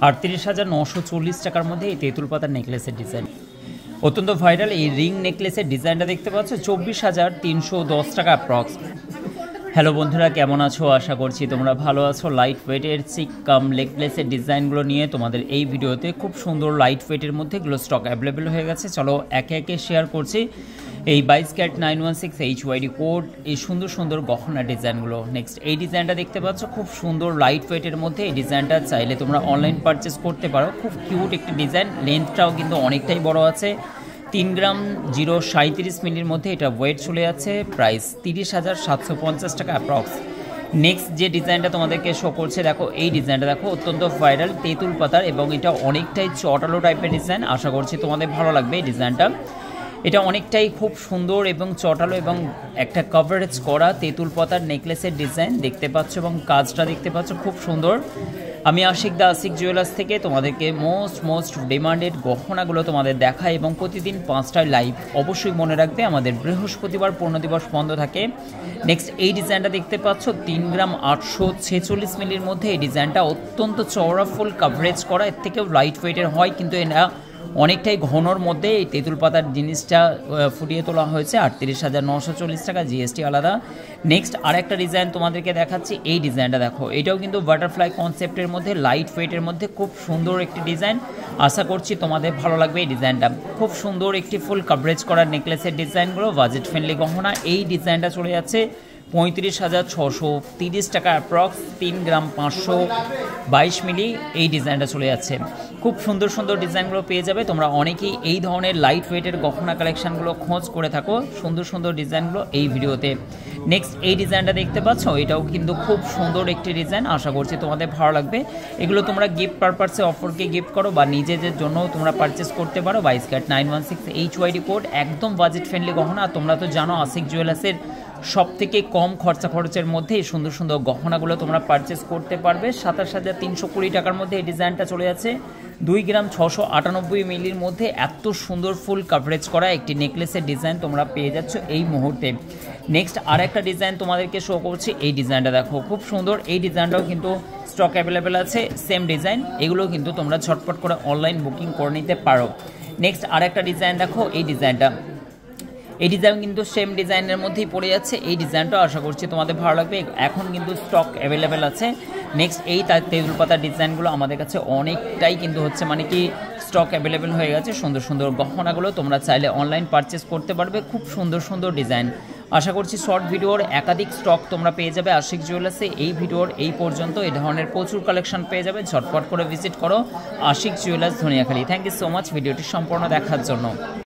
38,940 টাকার মধ্যে এই তেঁতুল পাতার নেকলেসের ডিজাইন অত্যন্ত ভাইরাল। এই রিং নেকলেসের ডিজাইনটা দেখতে পাচ্ছ 24,310 টাকা অ্যাপ্রক্স। হ্যালো বন্ধুরা, কেমন আছো? আশা করছি তোমরা ভালো আছো। লাইট ওয়েটের চিক কাম নেকলেসের ডিজাইনগুলো নিয়ে তোমাদের এই ভিডিওতে খুব সুন্দর লাইট ওয়েটের মধ্যে এগুলো স্টক অ্যাভেলেবেল হয়ে গেছে। চলো একে একে শেয়ার করছি এই 22 ক্যারেট 916 HYD কোড, এই সুন্দর সুন্দর গহনা ডিজাইনগুলো। নেক্সট এই ডিজাইনটা দেখতে পাচ্ছ খুব সুন্দর লাইট ওয়েটের মধ্যে। এই ডিজাইনটা চাইলে তোমরা অনলাইন পারচেস করতে পারো। খুব কিউট একটি ডিজাইন, লেন্থটাও কিন্তু অনেকটাই বড় আছে। 3 গ্রাম 0.37 মিলির মধ্যে এটা ওয়েট চলে যাচ্ছে। প্রাইস 30,750 টাকা অ্যাপ্রক্স। নেক্সট যে ডিজাইনটা তোমাদেরকে শো করছে, দেখো এই ডিজাইনটা দেখো, অত্যন্ত ভাইরাল তেঁতুল পাতার, এবং এটা অনেকটাই চটালো টাইপের ডিজাইন। আশা করছি তোমাদের ভালো লাগবে এই ডিজাইনটা। এটা অনেকটাই খুব সুন্দর এবং চটালো এবং একটা কভারেজ করা তেঁতুল পাতার নেকলেসের ডিজাইন দেখতে পাচ্ছ, এবং কাজটা দেখতে পাচ্ছ খুব সুন্দর। আমি আশিক দা আশিক জুয়েলার্স থেকে তোমাদেরকে মোস্ট ডিমান্ডেড গহনাগুলো তোমাদের দেখাই, এবং প্রতিদিন 5টায় লাইভ। অবশ্যই মনে রাখবে আমাদের বৃহস্পতিবার পূর্ণ দিবস বন্ধ থাকে। নেক্সট এই ডিজাইনটা দেখতে পাচ্ছ 3 গ্রাম 846 মিলির মধ্যে। এই ডিজাইনটা অত্যন্ত চওড়া, ফুল কাভারেজ করা, এর থেকেও লাইট ওয়েটের হয়, কিন্তু এটা অনেকটাই ঘনর মধ্যে এই তেঁতুল পাতার জিনিসটা ফুটিয়ে তোলা হয়েছে। 38,940 টাকা, জিএসটি আলাদা। নেক্সট আরেকটা ডিজাইন তোমাদেরকে দেখাচ্ছি। এই ডিজাইনটা দেখো, এটাও কিন্তু বাটারফ্লাই কনসেপ্টের মধ্যে, লাইট ওয়েটের মধ্যে খুব সুন্দর একটি ডিজাইন। আশা করছি তোমাদের ভালো লাগবে এই ডিজাইনটা। খুব সুন্দর একটি ফুল কাভারেজ করা নেকলেসের ডিজাইনগুলো, বাজেট ফ্রেন্ডলি গহনা। এই ডিজাইনটা চলে যাচ্ছে 35,630 টাকা অ্যাপ্রক্স। 3 গ্রাম 522 মিলি এই ডিজাইনটা চলে যাচ্ছে। খুব সুন্দর সুন্দর ডিজাইনগুলো পেয়ে যাবে তোমরা। অনেকেই এই ধরনের লাইট ওয়েটের গহনা কালেকশানগুলো খোঁজ করে থাকো, সুন্দর সুন্দর ডিজাইনগুলো এই ভিডিওতে। নেক্সট এই ডিজাইনটা দেখতে পাচ্ছ, এটাও কিন্তু খুব সুন্দর একটি ডিজাইন। আশা করছি তোমাদের ভালো লাগবে। এগুলো তোমরা গিফট পারপাসে অফারকে গিফট করো, বা নিজেদের জন্য তোমরা পারচেস করতে পারো। 22 ক্যারেট 916 HYD কোড, একদম বাজেট ফ্রেন্ডলি গহনা। তোমরা তো জানো আশিক জুয়েলার্সের সব থেকে কম খরচের মধ্যে এই সুন্দর সুন্দর গহনাগুলো তোমরা পারচেস করতে পারবে। 27,320 টাকার মধ্যে এই ডিজাইনটা চলে যাচ্ছে। 2 গ্রাম 698 মিলির মধ্যে এত সুন্দর ফুল কাভারেজ করা একটি নেকলেসের ডিজাইন তোমরা পেয়ে যাচ্ছ এই মুহূর্তে। নেক্সট আর একটা ডিজাইন তোমাদেরকে শো করছি। এই ডিজাইনটা দেখো, খুব সুন্দর। এই ডিজাইনটাও কিন্তু স্টক অ্যাভেলেবেল আছে, সেম ডিজাইন। এগুলো কিন্তু তোমরা ঝটপট করে অনলাইন বুকিং করে নিতে পারো। নেক্সট আর একটা ডিজাইন দেখো, এই ডিজাইনটা, এই ডিজাইন কিন্তু সেম ডিজাইনের মধ্যেই পড়ে যাচ্ছে। এই ডিজাইনটা আশা করছি তোমাদের ভালো লাগবে, এখন কিন্তু স্টক অ্যাভেলেবেল আছে। নেক্সট এই তেঁতুল পাতার ডিজাইনগুলো আমাদের কাছে অনেকটাই কিন্তু হচ্ছে মানে কি স্টক অ্যাভেলেবেল হয়ে গেছে। সুন্দর সুন্দর গহনাগুলো তোমরা চাইলে অনলাইন পারচেস করতে পারবে। খুব সুন্দর সুন্দর ডিজাইন। আশা করছি শর্ট ভিডিওর একাধিক স্টক তোমরা পেয়ে যাবে আশিক জুয়েলার্সে। এই ভিডিওর এই পর্যন্ত এই ধরনের প্রচুর কালেকশন পেয়ে যাবে। ঝটপট করে ভিজিট করো Ashik jewellers Dhaniakhali. Thank you so much ভিডিওটি সম্পূর্ণ দেখার জন্য।